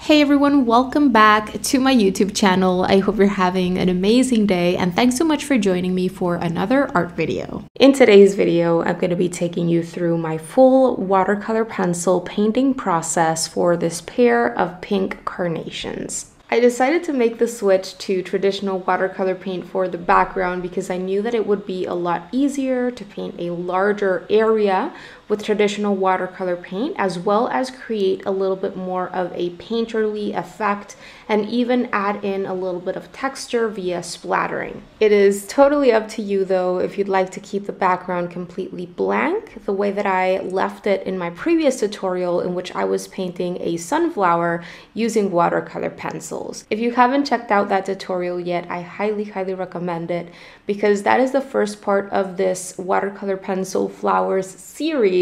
Hey everyone, welcome back to my YouTube channel. I hope you're having an amazing day and thanks so much for joining me for another art video. In today's video, I'm going to be taking you through my full watercolor pencil painting process for this pair of pink carnations. I decided to make the switch to traditional watercolor paint for the background because I knew that it would be a lot easier to paint a larger area with traditional watercolor paint, as well as create a little bit more of a painterly effect and even add in a little bit of texture via splattering. It is totally up to you though if you'd like to keep the background completely blank, the way that I left it in my previous tutorial in which I was painting a sunflower using watercolor pencils. If you haven't checked out that tutorial yet, I highly recommend it because that is the first part of this watercolor pencil flowers series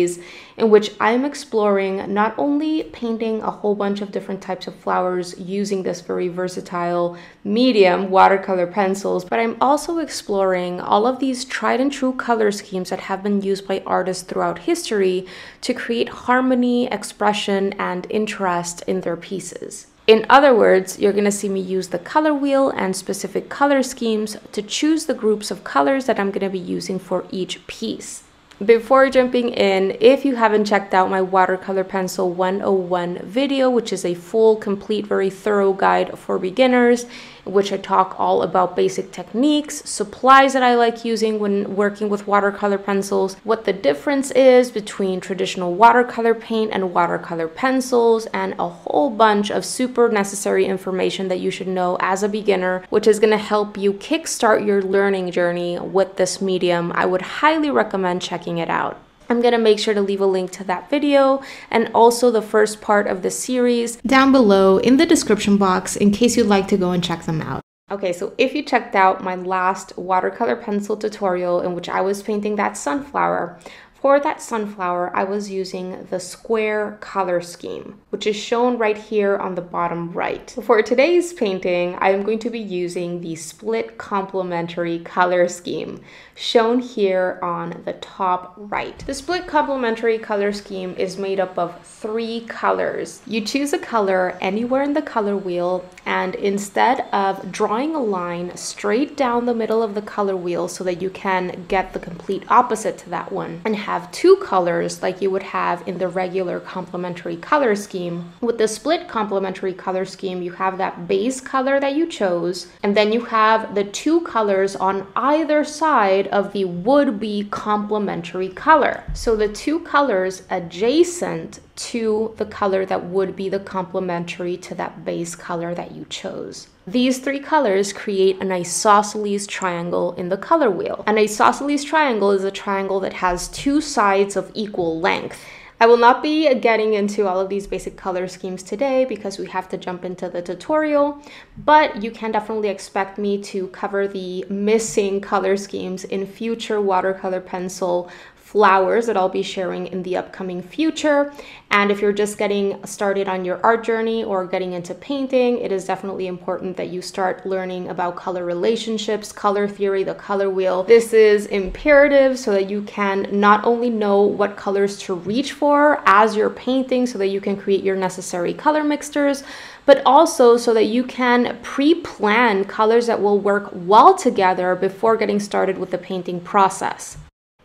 in which I'm exploring not only painting a whole bunch of different types of flowers using this very versatile medium, watercolor pencils, but I'm also exploring all of these tried and true color schemes that have been used by artists throughout history to create harmony, expression, and interest in their pieces. In other words, you're going to see me use the color wheel and specific color schemes to choose the groups of colors that I'm going to be using for each piece. Before jumping in, if you haven't checked out my watercolor pencil 101 video, which is a full, complete, very thorough guide for beginners, in which I talk all about basic techniques, supplies that I like using when working with watercolor pencils, what the difference is between traditional watercolor paint and watercolor pencils, and a whole bunch of super necessary information that you should know as a beginner, which is going to help you kickstart your learning journey with this medium, I would highly recommend checking it out. I'm going to make sure to leave a link to that video and also the first part of the series down below in the description box in case you'd like to go and check them out. Okay, so if you checked out my last watercolor pencil tutorial in which I was painting that sunflower, for that sunflower, I was using the square color scheme, which is shown right here on the bottom right. For today's painting, I'm going to be using the Split Complementary color scheme, shown here on the top right. The Split Complementary color scheme is made up of 3 colors. You choose a color anywhere in the color wheel, and instead of drawing a line straight down the middle of the color wheel so that you can get the complete opposite to that one, and have 2 colors like you would have in the regular complementary color scheme. With the Split Complementary color scheme, you have that base color that you chose, and then you have the 2 colors on either side of the would-be complementary color. So the 2 colors adjacent to the color that would be the complementary to that base color that you chose. These 3 colors create an isosceles triangle in the color wheel. An isosceles triangle is a triangle that has 2 sides of equal length. I will not be getting into all of these basic color schemes today because we have to jump into the tutorial, but you can definitely expect me to cover the missing color schemes in future watercolor pencil flowers that I'll be sharing in the upcoming future. And if you're just getting started on your art journey or getting into painting, it is definitely important that you start learning about color relationships, color theory, the color wheel. This is imperative so that you can not only know what colors to reach for as you're painting so that you can create your necessary color mixtures, but also so that you can pre-plan colors that will work well together before getting started with the painting process.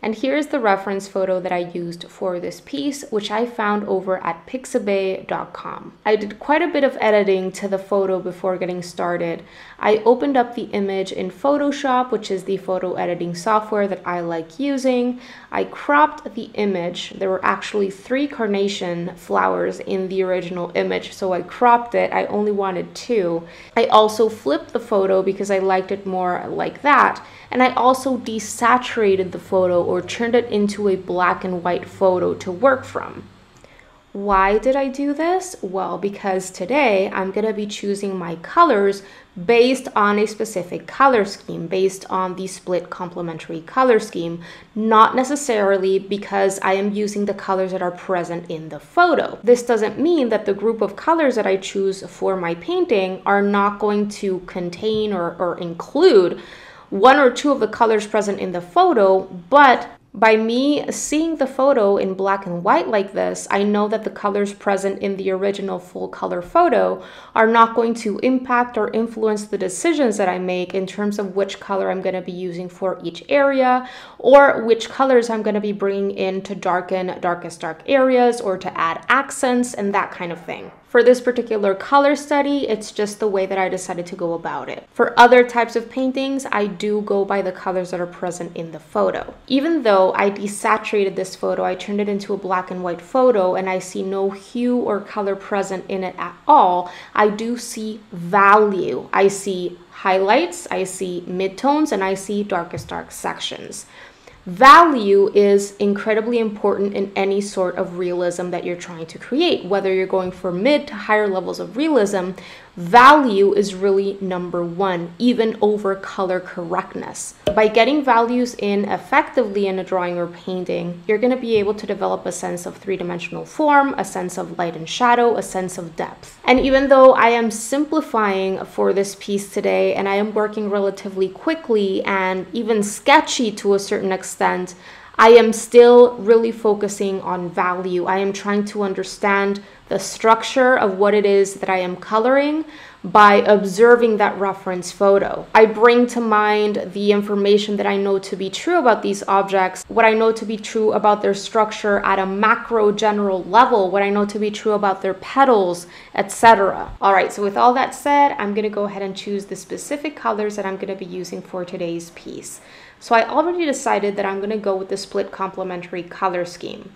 And here's the reference photo that I used for this piece, which I found over at pixabay.com. I did quite a bit of editing to the photo before getting started. I opened up the image in Photoshop, which is the photo editing software that I like using. I cropped the image. There were actually 3 carnation flowers in the original image, so I cropped it. I only wanted 2. I also flipped the photo because I liked it more like that. And I also desaturated the photo or turned it into a black and white photo to work from. Why did I do this? Well, because today I'm going to be choosing my colors based on a specific color scheme, based on the Split Complementary color scheme, not necessarily because I am using the colors that are present in the photo. This doesn't mean that the group of colors that I choose for my painting are not going to contain or include 1 or 2 of the colors present in the photo, but By me seeing the photo in black and white like this, I know that the colors present in the original full color photo are not going to impact or influence the decisions that I make in terms of which color I'm going to be using for each area, or which colors I'm going to be bringing in to darken darkest dark areas or to add accents and that kind of thing. For this particular color study, it's just the way that I decided to go about it. For other types of paintings, I do go by the colors that are present in the photo. Even though I desaturated this photo, I turned it into a black and white photo, and I see no hue or color present in it at all, I do see value. I see highlights, I see midtones, and I see darkest dark sections. Value is incredibly important in any sort of realism that you're trying to create. Whether you're going for mid to higher levels of realism, value is really number one, even over color correctness. By getting values in effectively in a drawing or painting, you're going to be able to develop a sense of three-dimensional form, a sense of light and shadow, a sense of depth. And even though I am simplifying for this piece today, and I am working relatively quickly and even sketchy to a certain extent, I am still really focusing on value. I am trying to understand the structure of what it is that I am coloring by observing that reference photo. I bring to mind the information that I know to be true about these objects, what I know to be true about their structure at a macro general level, what I know to be true about their petals, etc. All right, so with all that said, I'm gonna go ahead and choose the specific colors that I'm gonna be using for today's piece. So I already decided that I'm going to go with the split complementary color scheme.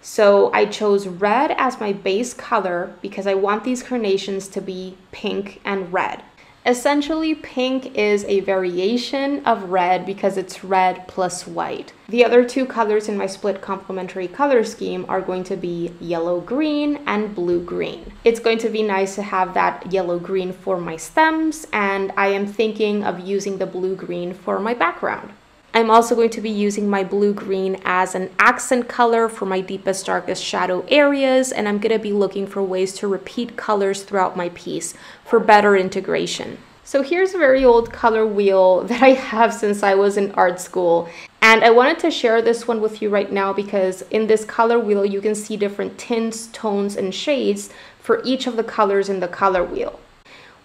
So I chose red as my base color because I want these carnations to be pink and red. Essentially, pink is a variation of red because it's red plus white. The other two colors in my split complementary color scheme are going to be yellow-green and blue-green. It's going to be nice to have that yellow-green for my stems, and I am thinking of using the blue-green for my background. I'm also going to be using my blue-green as an accent color for my deepest, darkest shadow areas, and I'm going to be looking for ways to repeat colors throughout my piece for better integration. So here's a very old color wheel that I have since I was in art school, and I wanted to share this one with you right now because in this color wheel you can see different tints, tones, and shades for each of the colors in the color wheel.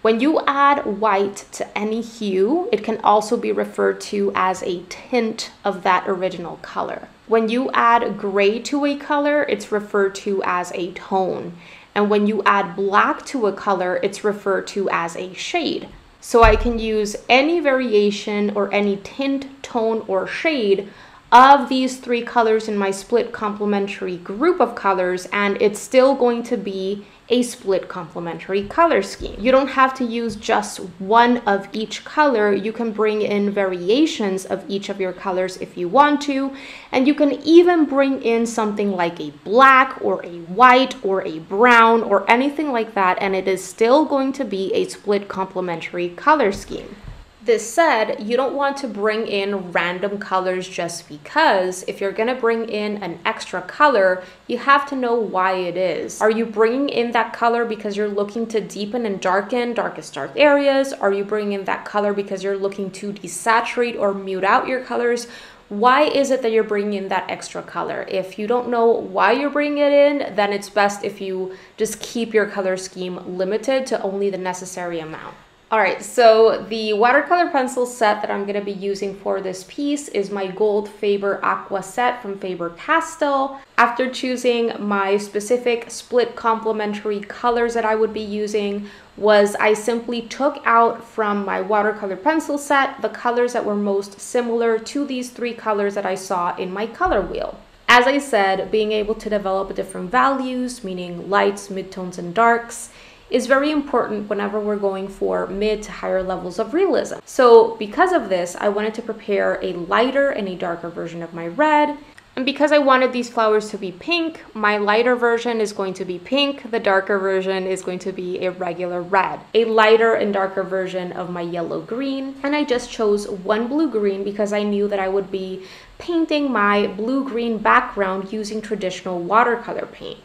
When you add white to any hue, it can also be referred to as a tint of that original color. When you add gray to a color, it's referred to as a tone. And when you add black to a color, it's referred to as a shade. So I can use any variation or any tint, tone, or shade of these three colors in my split complementary group of colors, and it's still going to be a split complementary color scheme. You don't have to use just one of each color. You can bring in variations of each of your colors if you want to, and you can even bring in something like a black or a white or a brown or anything like that, and it is still going to be a split complementary color scheme. This said, you don't want to bring in random colors just because. If you're going to bring in an extra color, you have to know why it is. Are you bringing in that color because you're looking to deepen and darken darkest dark areas? Are you bringing in that color because you're looking to desaturate or mute out your colors? Why is it that you're bringing in that extra color? If you don't know why you're bringing it in, then it's best if you just keep your color scheme limited to only the necessary amount. All right, so the watercolor pencil set that I'm going to be using for this piece is my gold Faber Aqua set from Faber-Castell. After choosing my specific split complementary colors that I would be using, I simply took out from my watercolor pencil set the colors that were most similar to these three colors that I saw in my color wheel. As I said, being able to develop different values, meaning lights, midtones, and darks, is very important whenever we're going for mid to higher levels of realism. So because of this, I wanted to prepare a lighter and a darker version of my red. And because I wanted these flowers to be pink, my lighter version is going to be pink, the darker version is going to be a regular red. A lighter and darker version of my yellow-green, and I just chose one blue-green because I knew that I would be painting my blue-green background using traditional watercolor paint.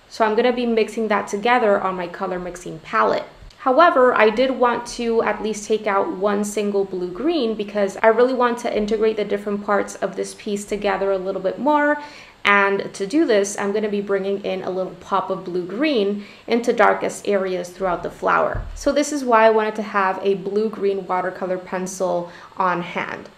So I'm going to be mixing that together on my color mixing palette. However, I did want to at least take out one single blue-green because I really want to integrate the different parts of this piece together a little bit more. And to do this, I'm going to be bringing in a little pop of blue-green into darkest areas throughout the flower. So this is why I wanted to have a blue-green watercolor pencil on hand.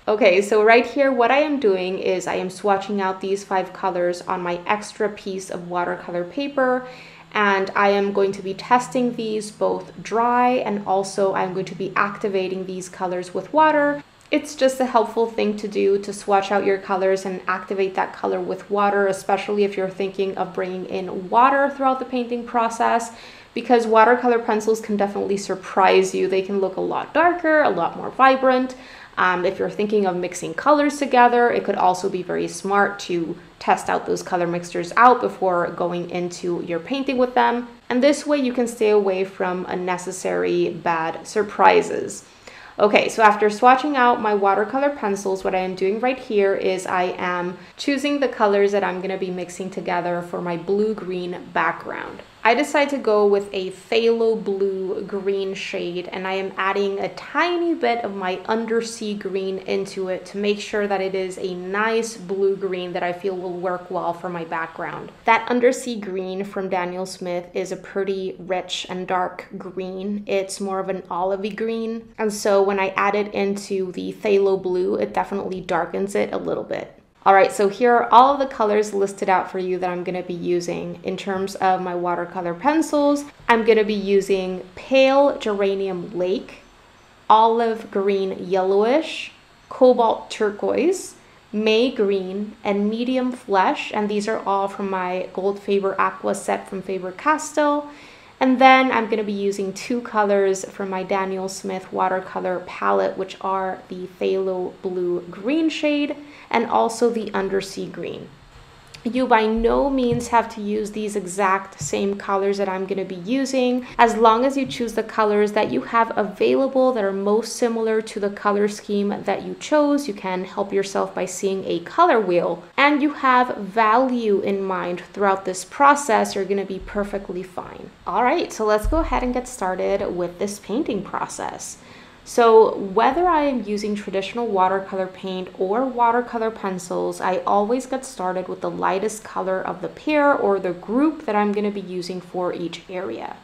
Okay, so right here, what I am doing is I am swatching out these 5 colors on my extra piece of watercolor paper. And I am going to be testing these both dry, and also I'm going to be activating these colors with water. It's just a helpful thing to do to swatch out your colors and activate that color with water, especially if you're thinking of bringing in water throughout the painting process, because watercolor pencils can definitely surprise you. They can look a lot darker, a lot more vibrant. If you're thinking of mixing colors together, it could also be very smart to test out those color mixtures out before going into your painting with them. And this way you can stay away from unnecessary bad surprises. Okay, so after swatching out my watercolor pencils, what I am doing right here is I am choosing the colors that I'm going to be mixing together for my blue-green background. I decided to go with a phthalo blue-green shade, and I am adding a tiny bit of my undersea green into it to make sure that it is a nice blue-green that I feel will work well for my background. That undersea green from Daniel Smith is a pretty rich and dark green. It's more of an olivey green, and so when I add it into the phthalo blue, it definitely darkens it a little bit. All right, so here are all of the colors listed out for you that I'm going to be using. In terms of my watercolor pencils, I'm going to be using pale geranium lake, olive green yellowish, cobalt turquoise, May green, and medium flesh. And these are all from my Gold Faber Aqua set from Faber-Castell. And then I'm going to be using 2 colors from my Daniel Smith watercolor palette, which are the phthalo blue green shade and also the undersea green. You by no means have to use these exact same colors that I'm going to be using. As long as you choose the colors that you have available that are most similar to the color scheme that you chose, you can help yourself by seeing a color wheel, and you have value in mind throughout this process, you're going to be perfectly fine. All right, so let's go ahead and get started with this painting process. So whether I am using traditional watercolor paint or watercolor pencils, I always get started with the lightest color of the pair or the group that I'm going to be using for each area.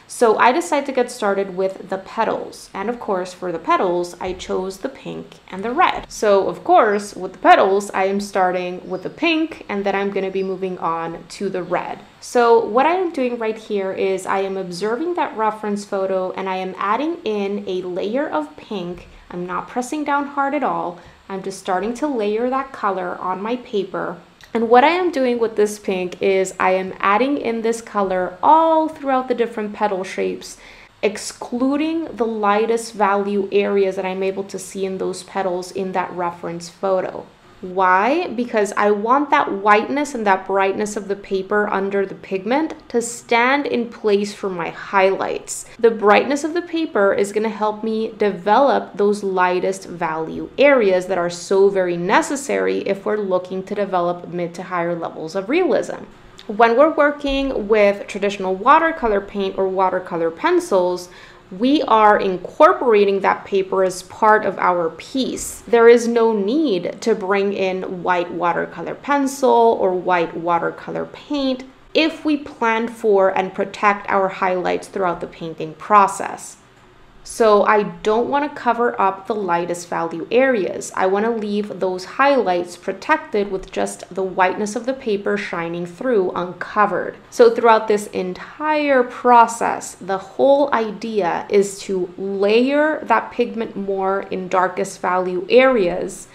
So I decided to get started with the petals. And of course, for the petals, I chose the pink and the red. So of course, with the petals, I am starting with the pink, and then I'm going to be moving on to the red. So what I am doing right here is I am observing that reference photo, and I am adding in a layer of pink. I'm not pressing down hard at all. I'm just starting to layer that color on my paper. And what I am doing with this pink is I am adding in this color all throughout the different petal shapes, excluding the lightest value areas that I'm able to see in those petals in that reference photo. Why? Because I want that whiteness and that brightness of the paper under the pigment to stand in place for my highlights. The brightness of the paper is going to help me develop those lightest value areas that are so very necessary if we're looking to develop mid to higher levels of realism. When we're working with traditional watercolor paint or watercolor pencils, we are incorporating that paper as part of our piece. There is no need to bring in white watercolor pencil or white watercolor paint if we plan for and protect our highlights throughout the painting process. So I don't want to cover up the lightest value areas. I want to leave those highlights protected with just the whiteness of the paper shining through uncovered. So throughout this entire process, the whole idea is to layer that pigment more in darkest value areas,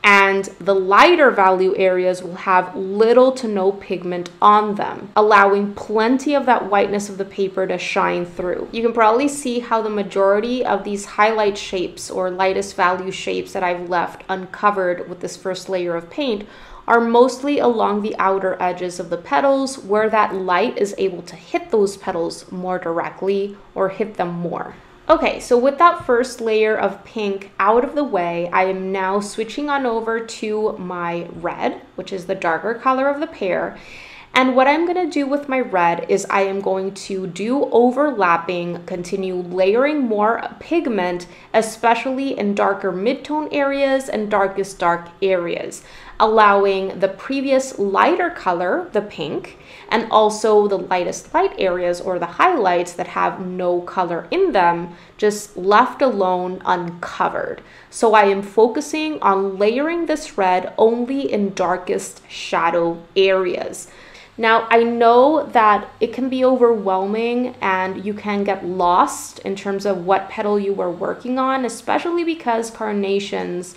and the lighter value areas will have little to no pigment on them, allowing plenty of that whiteness of the paper to shine through. You can probably see how the majority of these highlight shapes or lightest value shapes that I've left uncovered with this first layer of paint are mostly along the outer edges of the petals, where that light is able to hit those petals more directly or hit them more. Okay, so with that first layer of pink out of the way, I am now switching on over to my red, which is the darker color of the pair. And what I'm going to do with my red is I am going to do overlapping, continue layering more pigment, especially in darker midtone areas and darkest dark areas, allowing the previous lighter color, the pink, and also the lightest light areas or the highlights that have no color in them, just left alone uncovered. So I am focusing on layering this red only in darkest shadow areas. Now, I know that it can be overwhelming and you can get lost in terms of what petal you are working on, especially because carnations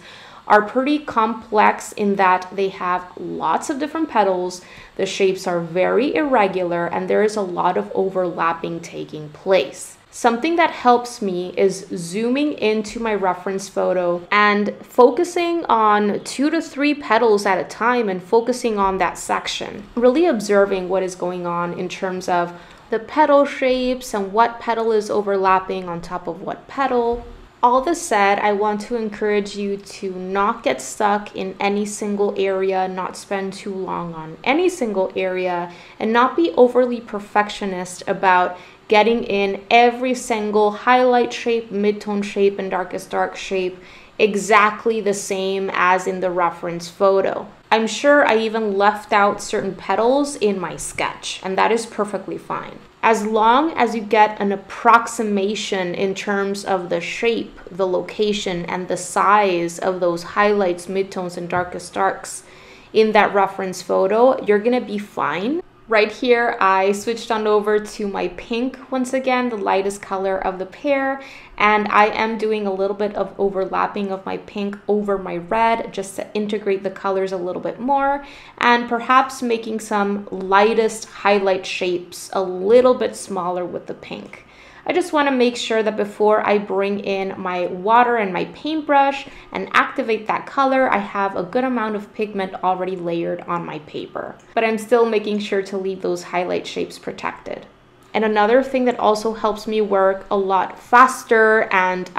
are pretty complex in that they have lots of different petals, the shapes are very irregular, and there is a lot of overlapping taking place. Something that helps me is zooming into my reference photo and focusing on 2 to 3 petals at a time and focusing on that section. Really observing what is going on in terms of the petal shapes and what petal is overlapping on top of what petal. All this said, I want to encourage you to not get stuck in any single area, not spend too long on any single area, and not be overly perfectionist about getting in every single highlight shape, midtone shape, and darkest dark shape exactly the same as in the reference photo. I'm sure I even left out certain petals in my sketch, and that is perfectly fine. As long as you get an approximation in terms of the shape, the location, and the size of those highlights, midtones, and darkest darks in that reference photo, you're gonna be fine. Right here, I switched on over to my pink once again, the lightest color of the pair, and I am doing a little bit of overlapping of my pink over my red just to integrate the colors a little bit more, and perhaps making some lightest highlight shapes a little bit smaller with the pink. I just want to make sure that before I bring in my water and my paintbrush and activate that color, I have a good amount of pigment already layered on my paper. But I'm still making sure to leave those highlight shapes protected. And another thing that also helps me work a lot faster and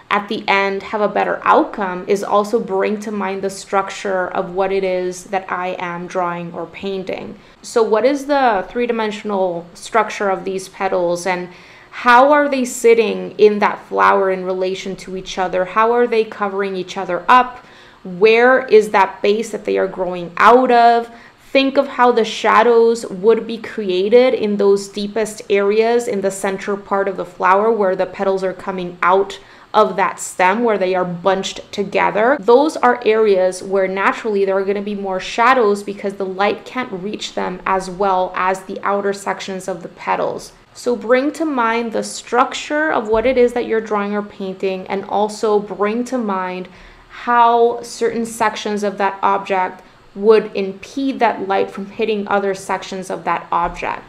at the end have a better outcome is also bring to mind the structure of what it is that I am drawing or painting. So what is the three-dimensional structure of these petals, and how are they sitting in that flower in relation to each other? How are they covering each other up? Where is that base that they are growing out of? Think of how the shadows would be created in those deepest areas in the central part of the flower where the petals are coming out of that stem, where they are bunched together. Those are areas where naturally there are going to be more shadows because the light can't reach them as well as the outer sections of the petals. So bring to mind the structure of what it is that you're drawing or painting, and also bring to mind how certain sections of that object would impede that light from hitting other sections of that object.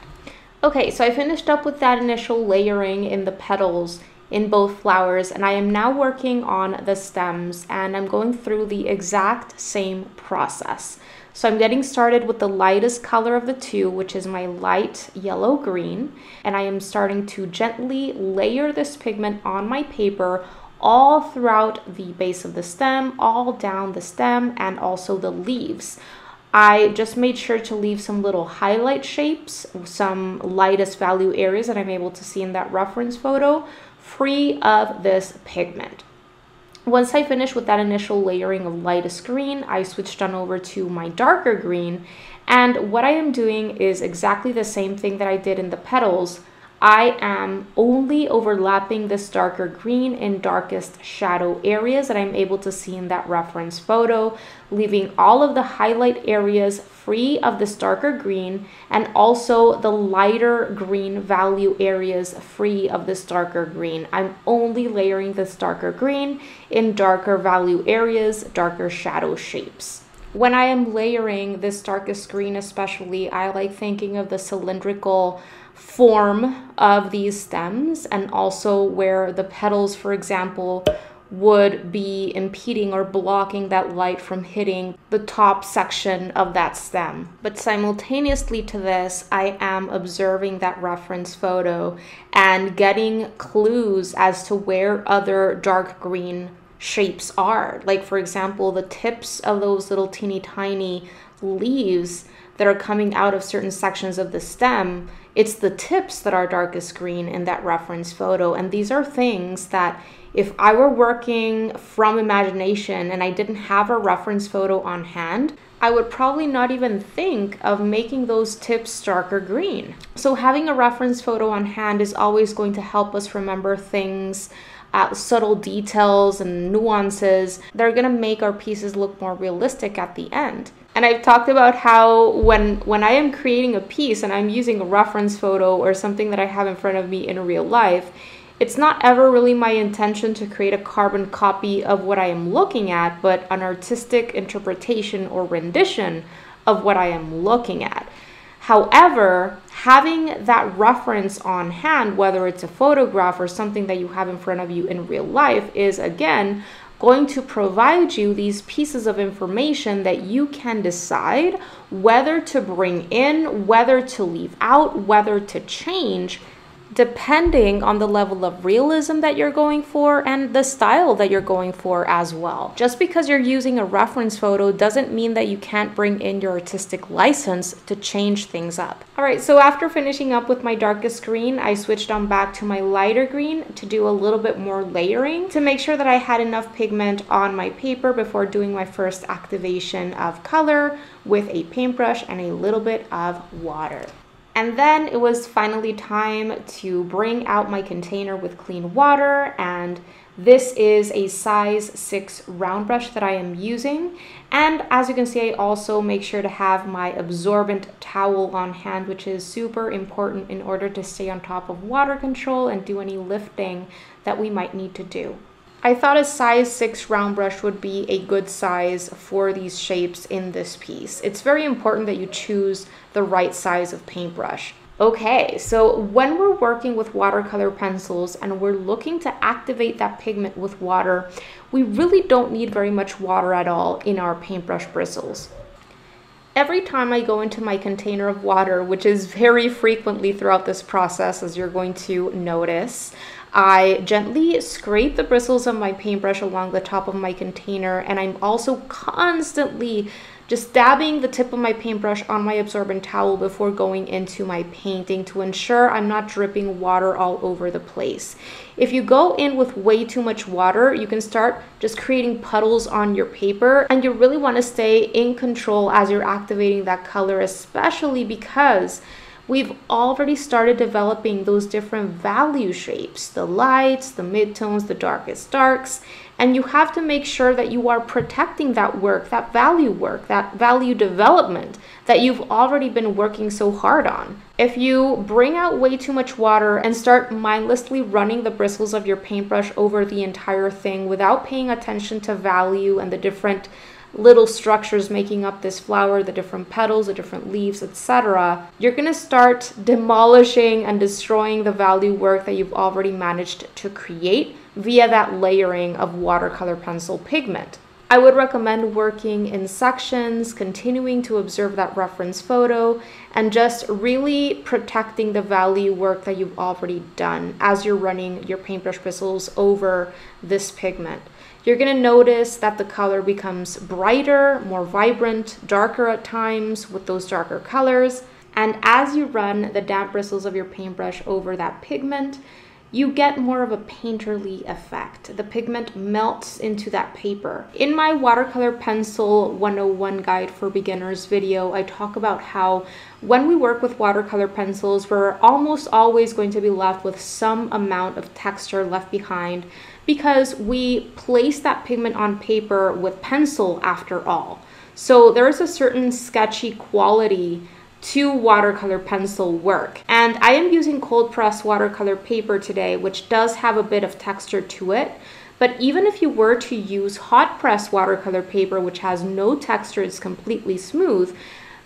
Okay, so I finished up with that initial layering in the petals in both flowers, and I am now working on the stems, and I'm going through the exact same process. So I'm getting started with the lightest color of the two, which is my light yellow green, and I am starting to gently layer this pigment on my paper all throughout the base of the stem, all down the stem, and also the leaves. I just made sure to leave some little highlight shapes, some lightest value areas that I'm able to see in that reference photo, free of this pigment. Once I finished with that initial layering of lightest green, I switched on over to my darker green, and what I am doing is exactly the same thing that I did in the petals. I am only overlapping this darker green in darkest shadow areas that I'm able to see in that reference photo, leaving all of the highlight areas free of this darker green, and also the lighter green value areas free of this darker green. I'm only layering this darker green in darker value areas, darker shadow shapes. When I am layering this darkest green especially, I like thinking of the cylindrical form of these stems, and also where the petals, for example, would be impeding or blocking that light from hitting the top section of that stem. But simultaneously to this, I am observing that reference photo and getting clues as to where other dark green shapes are. Like, for example, the tips of those little teeny tiny leaves that are coming out of certain sections of the stem, it's the tips that are darkest green in that reference photo. And these are things that if I were working from imagination and I didn't have a reference photo on hand, I would probably not even think of making those tips darker green. So having a reference photo on hand is always going to help us remember things, subtle details and nuances that are going to make our pieces look more realistic at the end. And I've talked about how when I am creating a piece and I'm using a reference photo or something that I have in front of me in real life, it's not ever really my intention to create a carbon copy of what I am looking at, but an artistic interpretation or rendition of what I am looking at. However, having that reference on hand, whether it's a photograph or something that you have in front of you in real life, is again going to provide you these pieces of information that you can decide whether to bring in, whether to leave out, whether to change, depending on the level of realism that you're going for and the style that you're going for as well. Just because you're using a reference photo doesn't mean that you can't bring in your artistic license to change things up. All right, so after finishing up with my darkest green, I switched on back to my lighter green to do a little bit more layering to make sure that I had enough pigment on my paper before doing my first activation of color with a paintbrush and a little bit of water. And then it was finally time to bring out my container with clean water, and this is a size 6 round brush that I am using. And as you can see, I also make sure to have my absorbent towel on hand, which is super important in order to stay on top of water control and do any lifting that we might need to do. I thought a size 6 round brush would be a good size for these shapes in this piece. It's very important that you choose the right size of paintbrush. Okay, so when we're working with watercolor pencils and we're looking to activate that pigment with water, we really don't need very much water at all in our paintbrush bristles. Every time I go into my container of water, which is very frequently throughout this process, as you're going to notice, I gently scrape the bristles of my paintbrush along the top of my container, and I'm also constantly just dabbing the tip of my paintbrush on my absorbent towel before going into my painting to ensure I'm not dripping water all over the place. If you go in with way too much water, you can start just creating puddles on your paper, and you really want to stay in control as you're activating that color, especially because we've already started developing those different value shapes, the lights, the midtones, the darkest darks, and you have to make sure that you are protecting that work, that value development that you've already been working so hard on. If you bring out way too much water and start mindlessly running the bristles of your paintbrush over the entire thing without paying attention to value and the different little structures making up this flower, the different petals, the different leaves, etc., you're going to start demolishing and destroying the value work that you've already managed to create via that layering of watercolor pencil pigment. I would recommend working in sections, continuing to observe that reference photo, and just really protecting the value work that you've already done as you're running your paintbrush bristles over this pigment. You're going to notice that the color becomes brighter, more vibrant, darker at times with those darker colors. And as you run the damp bristles of your paintbrush over that pigment, you get more of a painterly effect. The pigment melts into that paper. In my Watercolor Pencil 101 Guide for Beginners video, I talk about how when we work with watercolor pencils, we're almost always going to be left with some amount of texture left behind because we place that pigment on paper with pencil after all. So there is a certain sketchy quality to watercolor pencil work. And I am using cold press watercolor paper today, which does have a bit of texture to it. But even if you were to use hot press watercolor paper, which has no texture, it's completely smooth,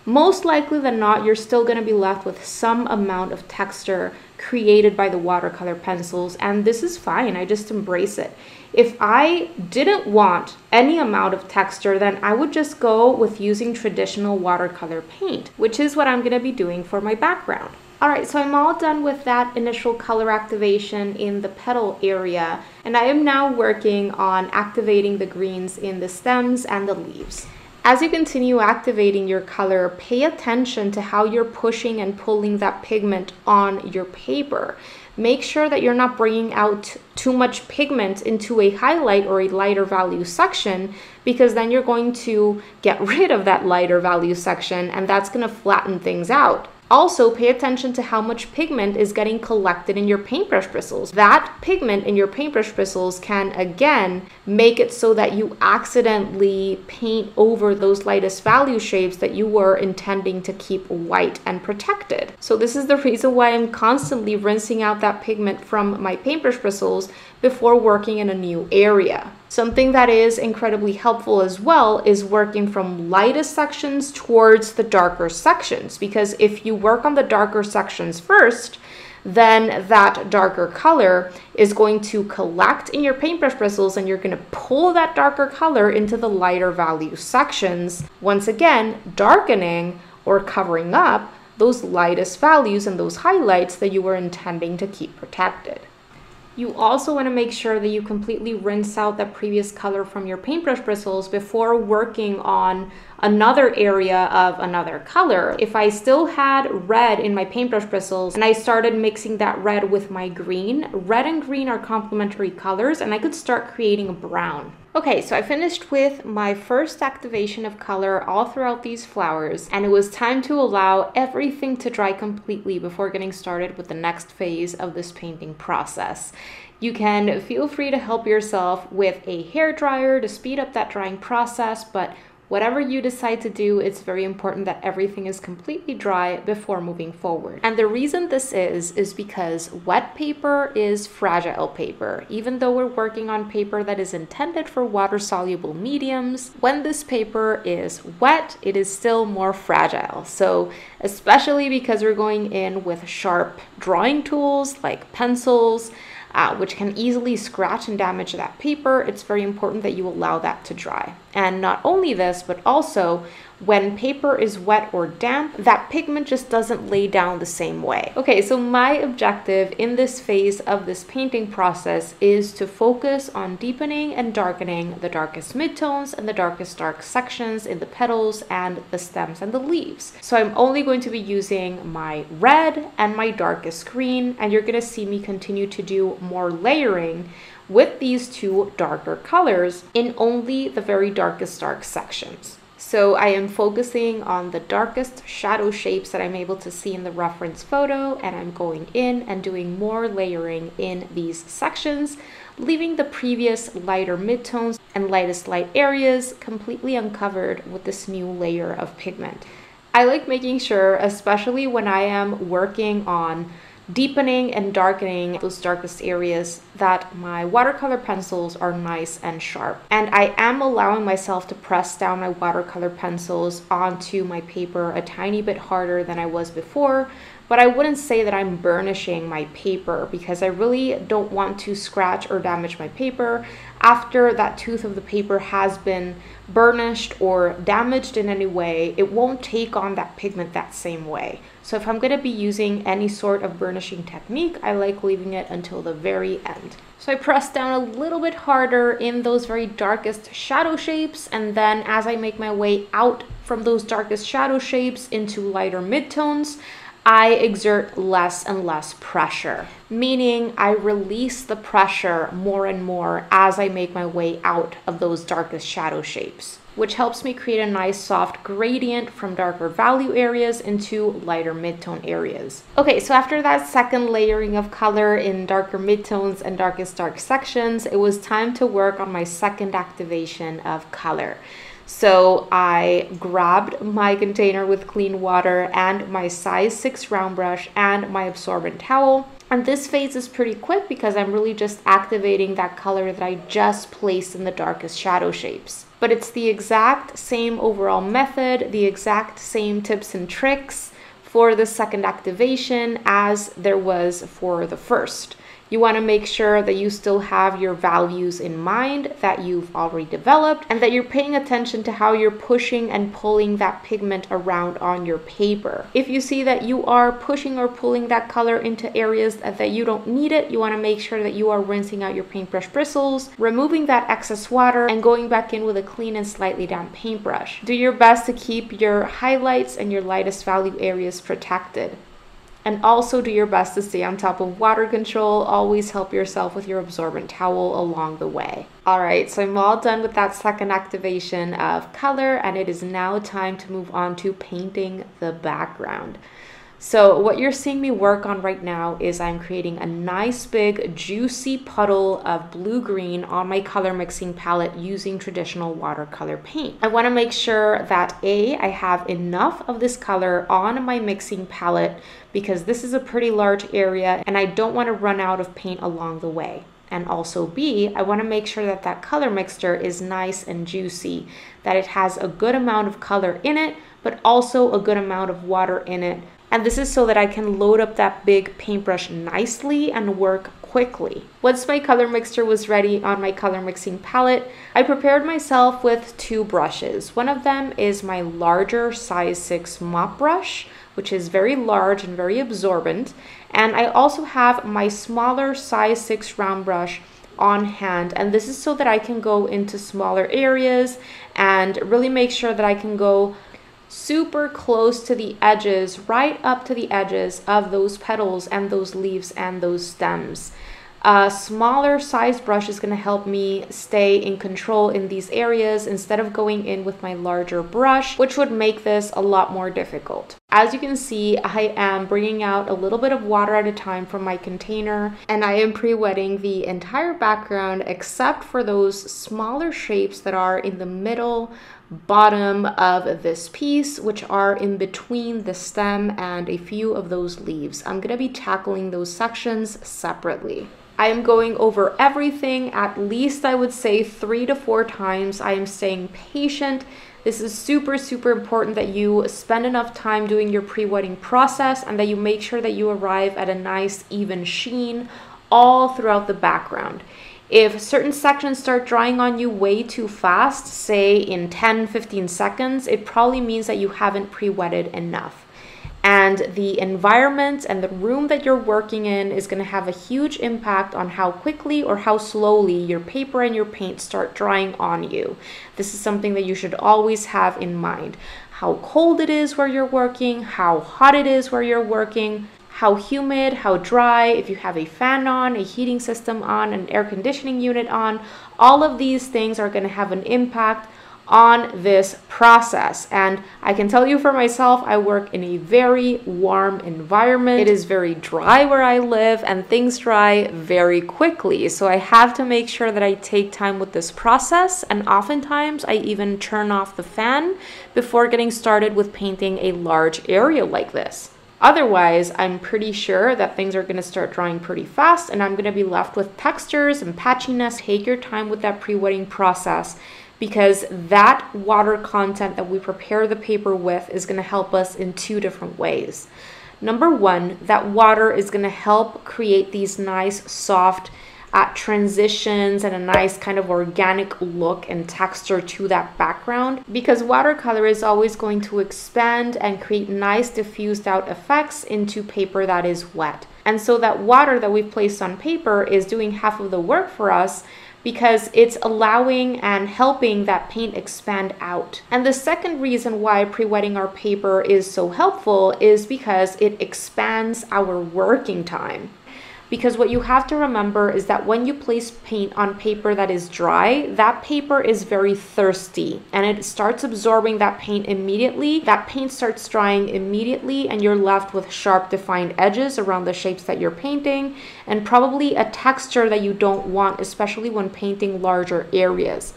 most likely than not, you're still going to be left with some amount of texture created by the watercolor pencils. And this is fine. I just embrace it. If I didn't want any amount of texture, then I would just go with using traditional watercolor paint, which is what I'm going to be doing for my background. All right, so I'm all done with that initial color activation in the petal area, and I am now working on activating the greens in the stems and the leaves. As you continue activating your color, pay attention to how you're pushing and pulling that pigment on your paper. Make sure that you're not bringing out too much pigment into a highlight or a lighter value section, because then you're going to get rid of that lighter value section and that's going to flatten things out. Also, pay attention to how much pigment is getting collected in your paintbrush bristles. That pigment in your paintbrush bristles can, again, make it so that you accidentally paint over those lightest value shapes that you were intending to keep white and protected. So this is the reason why I'm constantly rinsing out that pigment from my paintbrush bristles before working in a new area. Something that is incredibly helpful as well is working from lightest sections towards the darker sections, because if you work on the darker sections first, then that darker color is going to collect in your paintbrush bristles and you're going to pull that darker color into the lighter value sections, once again darkening or covering up those lightest values and those highlights that you were intending to keep protected. You also want to make sure that you completely rinse out the previous color from your paintbrush bristles before working on another area of another color. If I still had red in my paintbrush bristles and I started mixing that red with my green, red and green are complementary colors, and I could start creating a brown. Okay, so I finished with my first activation of color all throughout these flowers, and it was time to allow everything to dry completely before getting started with the next phase of this painting process. You can feel free to help yourself with a hair dryer to speed up that drying process, but whatever you decide to do, it's very important that everything is completely dry before moving forward. And the reason this is because wet paper is fragile paper. Even though we're working on paper that is intended for water-soluble mediums, when this paper is wet, it is still more fragile. So especially because we're going in with sharp drawing tools like pencils, which can easily scratch and damage that paper, it's very important that you allow that to dry. And not only this, but also when paper is wet or damp, that pigment just doesn't lay down the same way. Okay, so my objective in this phase of this painting process is to focus on deepening and darkening the darkest midtones and the darkest dark sections in the petals and the stems and the leaves. So I'm only going to be using my red and my darkest green, and you're gonna see me continue to do more layering with these two darker colors in only the very darkest dark sections. So I am focusing on the darkest shadow shapes that I'm able to see in the reference photo, and I'm going in and doing more layering in these sections, leaving the previous lighter midtones and lightest light areas completely uncovered with this new layer of pigment. I like making sure, especially when I am working on deepening and darkening those darkest areas, that my watercolor pencils are nice and sharp. And I am allowing myself to press down my watercolor pencils onto my paper a tiny bit harder than I was before, but I wouldn't say that I'm burnishing my paper, because I really don't want to scratch or damage my paper after that tooth of the paper has been burnished or damaged in any way. It won't take on that pigment that same way. So if I'm going to be using any sort of burnishing technique, I like leaving it until the very end. So I press down a little bit harder in those very darkest shadow shapes, and then as I make my way out from those darkest shadow shapes into lighter midtones, I exert less and less pressure, meaning I release the pressure more and more as I make my way out of those darkest shadow shapes, which helps me create a nice soft gradient from darker value areas into lighter midtone areas. Okay, so after that second layering of color in darker midtones and darkest dark sections, it was time to work on my second activation of color. So I grabbed my container with clean water and my size 6 round brush and my absorbent towel. And this phase is pretty quick because I'm really just activating that color that I just placed in the darkest shadow shapes. But it's the exact same overall method, the exact same tips and tricks for the second activation as there was for the first. You want to make sure that you still have your values in mind that you've already developed, and that you're paying attention to how you're pushing and pulling that pigment around on your paper. If you see that you are pushing or pulling that color into areas that you don't need it, you want to make sure that you are rinsing out your paintbrush bristles, removing that excess water, and going back in with a clean and slightly damp paintbrush. Do your best to keep your highlights and your lightest value areas protected. And also do your best to stay on top of water control. Always help yourself with your absorbent towel along the way. All right, so I'm all done with that second activation of color, and it is now time to move on to painting the background. So what you're seeing me work on right now is I'm creating a nice big juicy puddle of blue-green on my color mixing palette using traditional watercolor paint. I want to make sure that I have enough of this color on my mixing palette, because this is a pretty large area and I don't want to run out of paint along the way. And also B, I want to make sure that that color mixture is nice and juicy, that it has a good amount of color in it, but also a good amount of water in it. And this is so that I can load up that big paintbrush nicely and work quickly. Once my color mixture was ready on my color mixing palette, I prepared myself with two brushes. One of them is my larger size 6 mop brush, which is very large and very absorbent. And I also have my smaller size 6 round brush on hand, and this is so that I can go into smaller areas and really make sure that I can go super close to the edges, right up to the edges of those petals and those leaves and those stems. A smaller size brush is going to help me stay in control in these areas instead of going in with my larger brush, which would make this a lot more difficult. As you can see, I am bringing out a little bit of water at a time from my container, and I am pre-wetting the entire background except for those smaller shapes that are in the middle bottom of this piece, which are in between the stem and a few of those leaves. I'm going to be tackling those sections separately. I am going over everything at least, I would say, 3 to 4 times. I am staying patient. This is super, super important that you spend enough time doing your pre-wetting process and that you make sure that you arrive at a nice even sheen all throughout the background. If certain sections start drying on you way too fast, say in 10-15 seconds, it probably means that you haven't pre-wetted enough. And the environment and the room that you're working in is going to have a huge impact on how quickly or how slowly your paper and your paint start drying on you. This is something that you should always have in mind. How cold it is where you're working, how hot it is where you're working, how humid, how dry, if you have a fan on, a heating system on, an air conditioning unit on. All of these things are going to have an impact on this process. And I can tell you for myself, I work in a very warm environment. It is very dry where I live and things dry very quickly. So I have to make sure that I take time with this process, and oftentimes I even turn off the fan before getting started with painting a large area like this. Otherwise, I'm pretty sure that things are going to start drying pretty fast and I'm going to be left with textures and patchiness. Take your time with that pre-wetting process, because that water content that we prepare the paper with is going to help us in 2 different ways. Number one, that water is going to help create these nice soft transitions and a nice kind of organic look and texture to that background, because watercolor is always going to expand and create nice diffused out effects into paper that is wet. And so that water that we've placed on paper is doing half of the work for us, because it's allowing and helping that paint expand out. And the second reason why pre-wetting our paper is so helpful is because it expands our working time. Because what you have to remember is that when you place paint on paper that is dry, that paper is very thirsty and it starts absorbing that paint immediately. That paint starts drying immediately and you're left with sharp defined edges around the shapes that you're painting, and probably a texture that you don't want, especially when painting larger areas.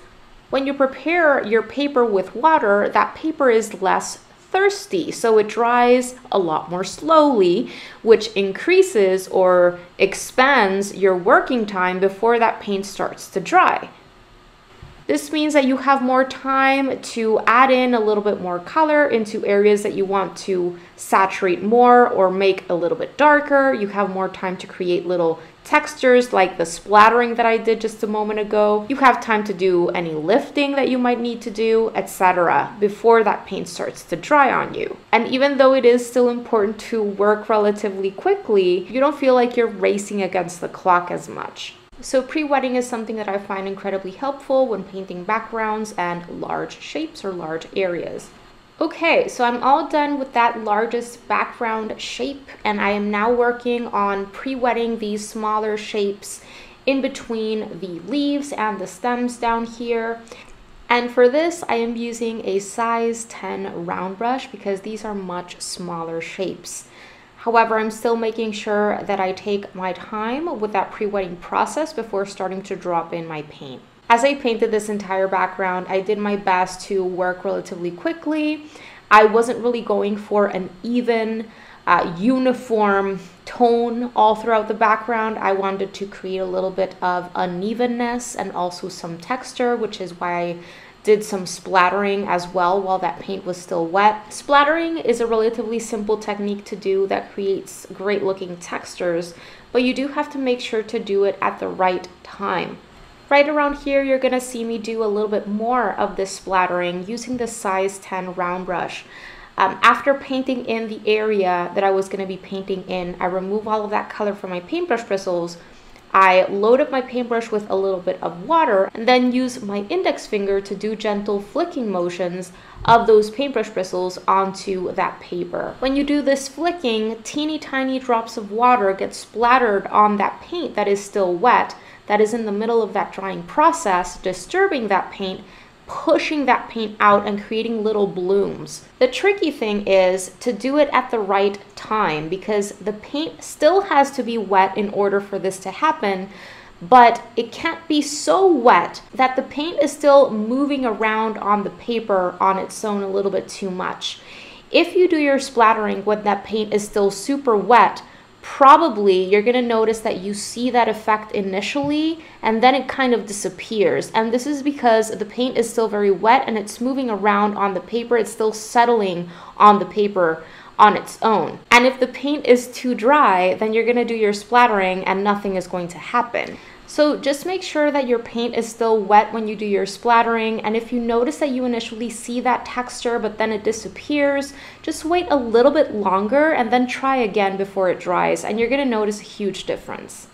When you prepare your paper with water, that paper is less thirsty, so it dries a lot more slowly, which increases or expands your working time before that paint starts to dry. This means that you have more time to add in a little bit more color into areas that you want to saturate more or make a little bit darker. You have more time to create little textures like the splattering that I did just a moment ago. You have time to do any lifting that you might need to do, etc., before that paint starts to dry on you. And even though it is still important to work relatively quickly, you don't feel like you're racing against the clock as much. So pre-wetting is something that I find incredibly helpful when painting backgrounds and large shapes or large areas. Okay, so I'm all done with that largest background shape, and I am now working on pre-wetting these smaller shapes in between the leaves and the stems down here. And for this, I am using a size 10 round brush because these are much smaller shapes. However, I'm still making sure that I take my time with that pre-wetting process before starting to drop in my paint. As I painted this entire background, I did my best to work relatively quickly. I wasn't really going for an even, uniform tone all throughout the background. I wanted to create a little bit of unevenness and also some texture, which is why I did some splattering as well while that paint was still wet. Splattering is a relatively simple technique to do that creates great looking textures, but you do have to make sure to do it at the right time. Right around here, you're gonna see me do a little bit more of this splattering using the size 10 round brush. After painting in the area that I was gonna be painting in, I remove all of that color from my paintbrush bristles. I load up my paintbrush with a little bit of water and then use my index finger to do gentle flicking motions of those paintbrush bristles onto that paper. When you do this flicking, teeny tiny drops of water get splattered on that paint that is still wet, that is in the middle of that drying process, disturbing that paint, pushing that paint out and creating little blooms. The tricky thing is to do it at the right time because the paint still has to be wet in order for this to happen, but it can't be so wet that the paint is still moving around on the paper on its own a little bit too much. If you do your splattering when that paint is still super wet, probably you're going to notice that you see that effect initially and then it kind of disappears. And this is because the paint is still very wet and it's moving around on the paper. It's still settling on the paper on its own. And if the paint is too dry, then you're going to do your splattering and nothing is going to happen. So just make sure that your paint is still wet when you do your splattering, and if you notice that you initially see that texture but then it disappears, just wait a little bit longer and then try again before it dries, and you're going to notice a huge difference.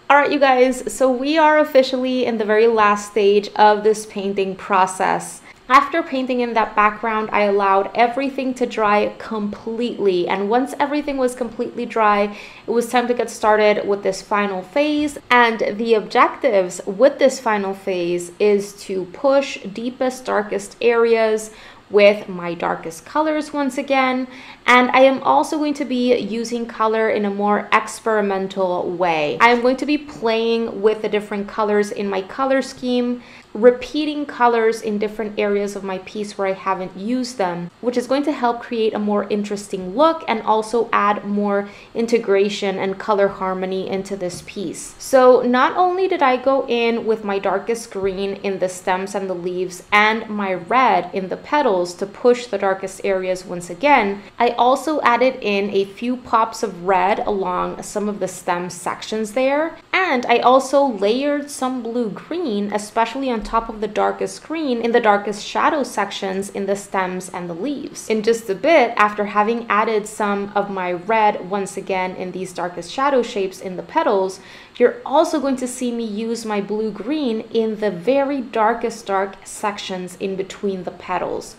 Alright you guys, so we are officially in the very last stage of this painting process. After painting in that background, I allowed everything to dry completely. And once everything was completely dry, it was time to get started with this final phase. And the objectives with this final phase is to push deepest, darkest areas with my darkest colors once again. And I am also going to be using color in a more experimental way. I am going to be playing with the different colors in my color scheme, repeating colors in different areas of my piece where I haven't used them, which is going to help create a more interesting look and also add more integration and color harmony into this piece. So not only did I go in with my darkest green in the stems and the leaves and my red in the petals to push the darkest areas once again, I also added in a few pops of red along some of the stem sections there. And I also layered some blue-green, especially on top of the darkest green in the darkest shadow sections in the stems and the leaves. In just a bit, after having added some of my red once again in these darkest shadow shapes in the petals, you're also going to see me use my blue-green in the very darkest dark sections in between the petals.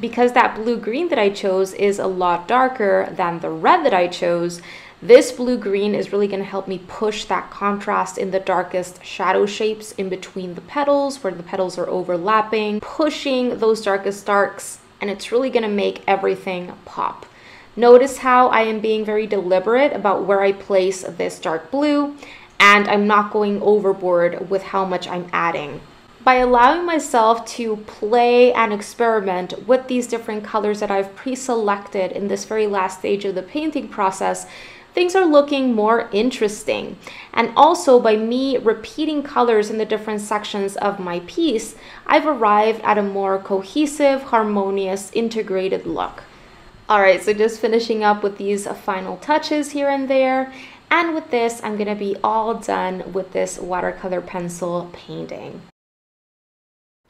Because that blue-green that I chose is a lot darker than the red that I chose, this blue-green is really going to help me push that contrast in the darkest shadow shapes in between the petals, where the petals are overlapping, pushing those darkest darks, and it's really going to make everything pop. Notice how I am being very deliberate about where I place this dark blue, and I'm not going overboard with how much I'm adding. By allowing myself to play and experiment with these different colors that I've pre-selected in this very last stage of the painting process, things are looking more interesting. And also by me repeating colors in the different sections of my piece, I've arrived at a more cohesive, harmonious, integrated look. All right, so just finishing up with these final touches here and there. And with this, I'm gonna be all done with this watercolor pencil painting.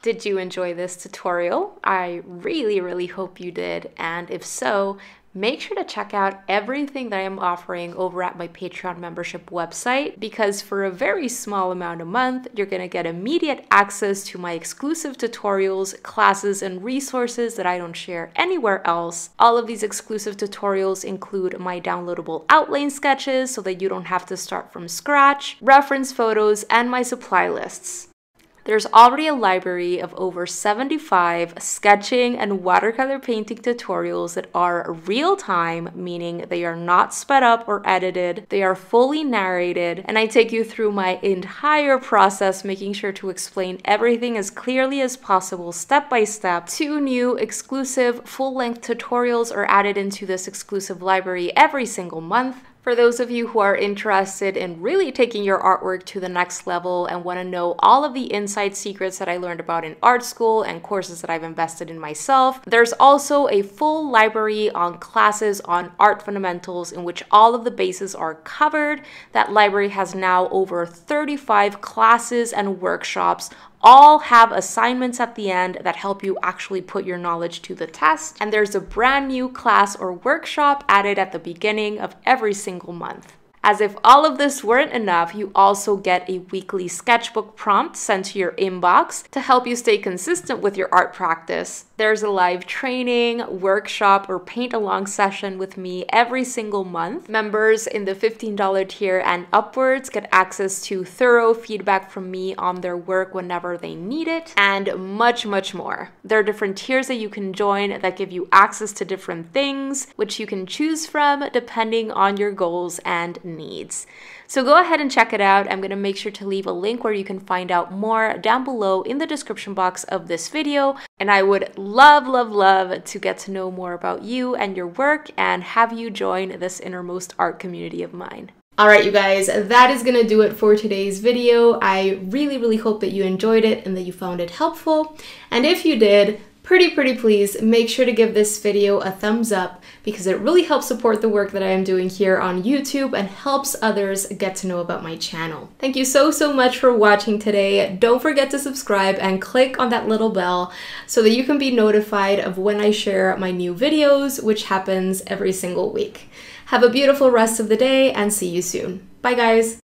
Did you enjoy this tutorial? I really hope you did. And if so, make sure to check out everything that I am offering over at my Patreon membership website, because for a very small amount a month, you're going to get immediate access to my exclusive tutorials, classes, and resources that I don't share anywhere else. All of these exclusive tutorials include my downloadable outline sketches so that you don't have to start from scratch, reference photos, and my supply lists. There's already a library of over 75 sketching and watercolor painting tutorials that are real-time, meaning they are not sped up or edited, they are fully narrated, and I take you through my entire process, making sure to explain everything as clearly as possible, step by step. 2 new exclusive full-length tutorials are added into this exclusive library every single month. For those of you who are interested in really taking your artwork to the next level and want to know all of the inside secrets that I learned about in art school and courses that I've invested in myself, there's also a full library on classes on art fundamentals in which all of the bases are covered. That library has now over 35 classes and workshops, all have assignments at the end that help you actually put your knowledge to the test. And there's a brand new class or workshop added at the beginning of every single month. As if all of this weren't enough, you also get a weekly sketchbook prompt sent to your inbox to help you stay consistent with your art practice. There's a live training, workshop, or paint-along session with me every single month. Members in the $15 tier and upwards get access to thorough feedback from me on their work whenever they need it, and much more. There are different tiers that you can join that give you access to different things, which you can choose from depending on your goals and needs. So go ahead and check it out. I'm going to make sure to leave a link where you can find out more down below in the description box of this video. And I would love to get to know more about you and your work and have you join this innermost art community of mine. All right, you guys, that is gonna do it for today's video. I really hope that you enjoyed it and that you found it helpful. And if you did, pretty please make sure to give this video a thumbs up, because it really helps support the work that I am doing here on YouTube and helps others get to know about my channel. Thank you so much for watching today. Don't forget to subscribe and click on that little bell so that you can be notified of when I share my new videos, which happens every single week. Have a beautiful rest of the day and see you soon. Bye guys.